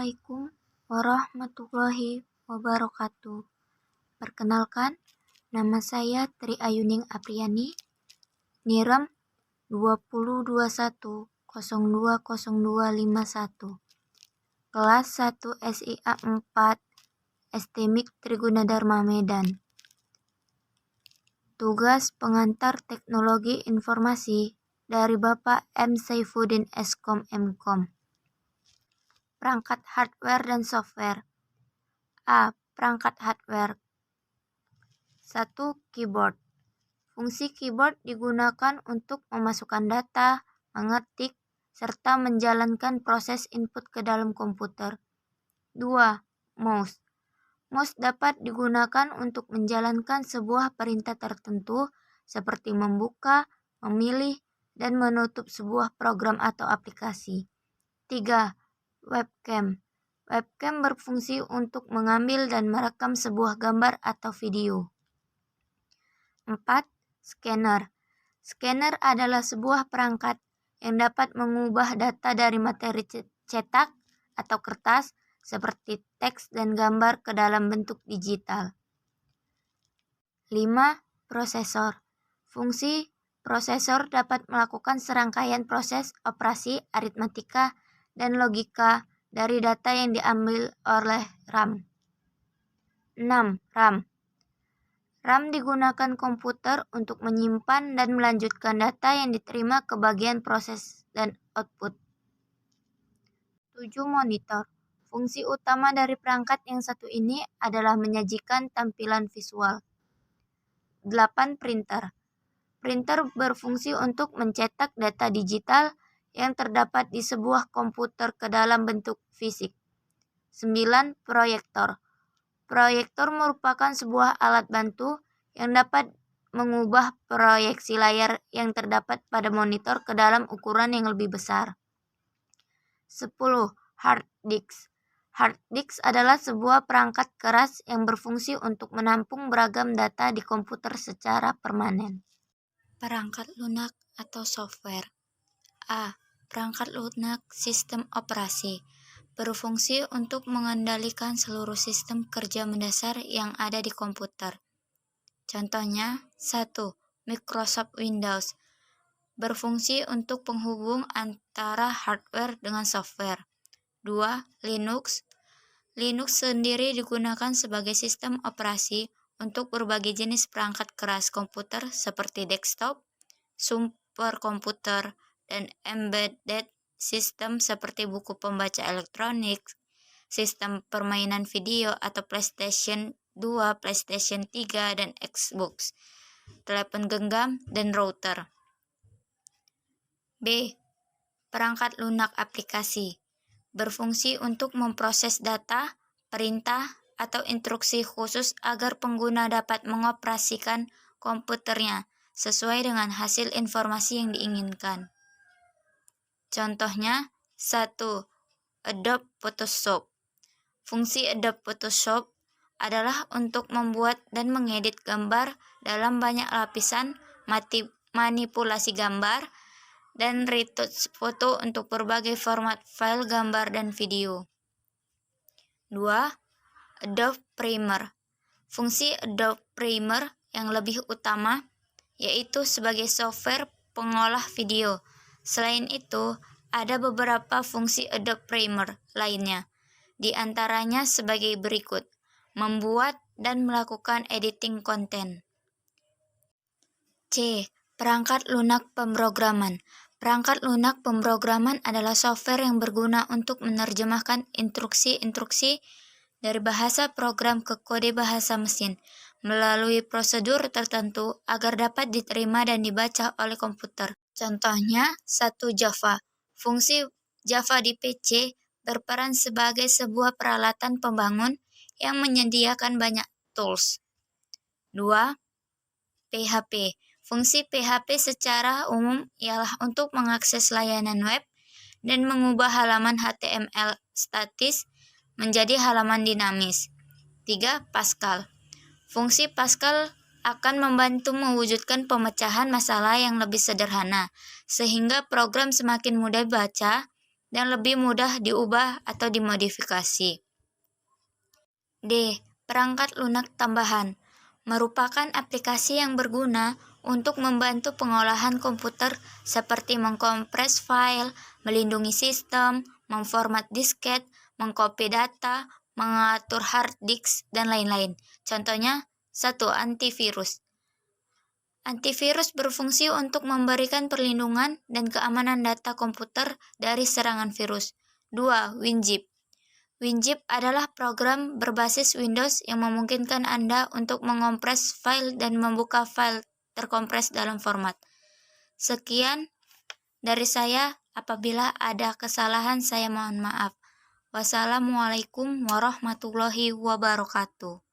Assalamualaikum warahmatullahi wabarakatuh. Perkenalkan, nama saya Tri Ayuning Apriani, NIREM 2021020251, kelas 1 SIA 4, STMIK Triguna Dharma Medan. Tugas pengantar teknologi informasi dari Bapak M. Saifuddin Eskom Mkom. Perangkat hardware dan software. A. Perangkat hardware. 1. Keyboard. Fungsi keyboard digunakan untuk memasukkan data, mengetik, serta menjalankan proses input ke dalam komputer. 2. Mouse. Mouse dapat digunakan untuk menjalankan sebuah perintah tertentu seperti membuka, memilih, dan menutup sebuah program atau aplikasi. 3. Webcam. Webcam berfungsi untuk mengambil dan merekam sebuah gambar atau video. 4. Scanner. Scanner adalah sebuah perangkat yang dapat mengubah data dari materi cetak atau kertas seperti teks dan gambar ke dalam bentuk digital. 5. Prosesor. Fungsi prosesor dapat melakukan serangkaian proses operasi aritmatika dan logika dari data yang diambil oleh RAM. 6. RAM. RAM digunakan komputer untuk menyimpan dan melanjutkan data yang diterima ke bagian proses dan output. 7. Monitor. Fungsi utama dari perangkat yang satu ini adalah menyajikan tampilan visual. 8. Printer. Printer berfungsi untuk mencetak data digital yang terdapat di sebuah komputer ke dalam bentuk fisik. 9. Proyektor. Proyektor merupakan sebuah alat bantu yang dapat mengubah proyeksi layar yang terdapat pada monitor ke dalam ukuran yang lebih besar. 10. Hard disk. Hard disk adalah sebuah perangkat keras yang berfungsi untuk menampung beragam data di komputer secara permanen. Perangkat lunak atau software. A. Perangkat lunak sistem operasi. Berfungsi untuk mengendalikan seluruh sistem kerja mendasar yang ada di komputer. Contohnya, 1. Microsoft Windows. Berfungsi untuk penghubung antara hardware dengan software. 2. Linux. Linux sendiri digunakan sebagai sistem operasi untuk berbagai jenis perangkat keras komputer seperti desktop, superkomputer, dan embedded sistem seperti buku pembaca elektronik, sistem permainan video atau PlayStation 2, PlayStation 3, dan Xbox, telepon genggam, dan router. B. Perangkat lunak aplikasi. Berfungsi untuk memproses data, perintah, atau instruksi khusus agar pengguna dapat mengoperasikan komputernya sesuai dengan hasil informasi yang diinginkan. Contohnya, 1. Adobe Photoshop. Fungsi Adobe Photoshop adalah untuk membuat dan mengedit gambar dalam banyak lapisan, manipulasi gambar, dan retouch foto untuk berbagai format file gambar dan video. 2. Adobe Premiere. Fungsi Adobe Premiere yang lebih utama yaitu sebagai software pengolah video. Selain itu, ada beberapa fungsi Adobe Premiere lainnya, di antaranya sebagai berikut: membuat dan melakukan editing konten. C. Perangkat lunak pemrograman. Perangkat lunak pemrograman adalah software yang berguna untuk menerjemahkan instruksi-instruksi dari bahasa program ke kode bahasa mesin melalui prosedur tertentu agar dapat diterima dan dibaca oleh komputer. Contohnya, 1. Java. Fungsi Java di PC berperan sebagai sebuah peralatan pembangun yang menyediakan banyak tools. 2. PHP. Fungsi PHP secara umum ialah untuk mengakses layanan web dan mengubah halaman HTML statis menjadi halaman dinamis. 3. Pascal. Fungsi Pascal akan membantu mewujudkan pemecahan masalah yang lebih sederhana, sehingga program semakin mudah dibaca dan lebih mudah diubah atau dimodifikasi. D. Perangkat lunak tambahan merupakan aplikasi yang berguna untuk membantu pengolahan komputer seperti mengkompres file, melindungi sistem, memformat disket, mengcopy data, mengatur hard disk, dan lain-lain. Contohnya, 1. Antivirus. Antivirus berfungsi untuk memberikan perlindungan dan keamanan data komputer dari serangan virus. 2. WinZip. WinZip adalah program berbasis Windows yang memungkinkan Anda untuk mengompres file dan membuka file terkompres dalam format. Sekian dari saya. Apabila ada kesalahan, saya mohon maaf. Wassalamualaikum warahmatullahi wabarakatuh.